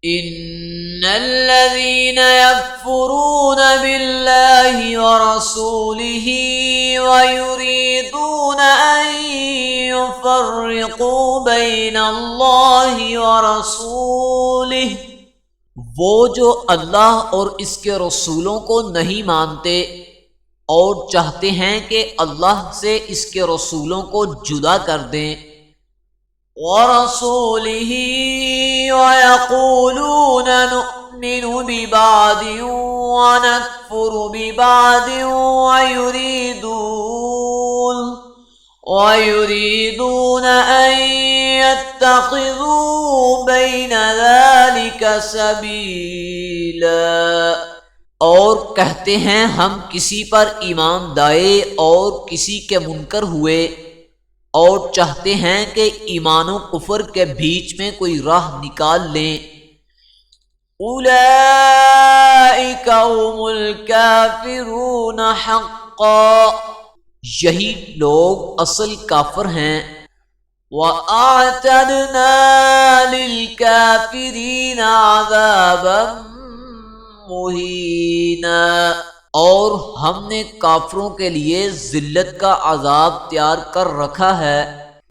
ان الذين يكفرون بالله ورسوله ويريدون ان يفرقوا بين الله ورسوله، وہ جو اللہ اور اس کے رسولوں کو نہیں مانتے اور چاہتے ہیں کہ اللہ سے اس کے رسولوں کو جدا کر دیں، وَرَسُولِهِ وَيَقُولُونَ نُؤْمِنُ بِبَعْضٍ وَنَكْفُرُ بِبَعْضٍ وَيُرِيدُونَ أَن يَتَّخِذُوا بَيْنَ ذَلِكَ سَبِيلًا، اور کہتے ہیں ہم کسی پر ایمان لائے اور کسی کے منکر ہوئے اور چاہتے ہیں کہ ایمان و کفر کے بیچ میں کوئی راہ نکال لیں۔ اولئک هم الکافرون حقا، یہی لوگ اصل کافر ہیں۔ وَأَعْتَدْنَا لِلْكَافِرِينَ عَذَابًا مُهِينًا، اور ہم نے کافروں کے لیے ذلت کا عذاب تیار کر رکھا ہے۔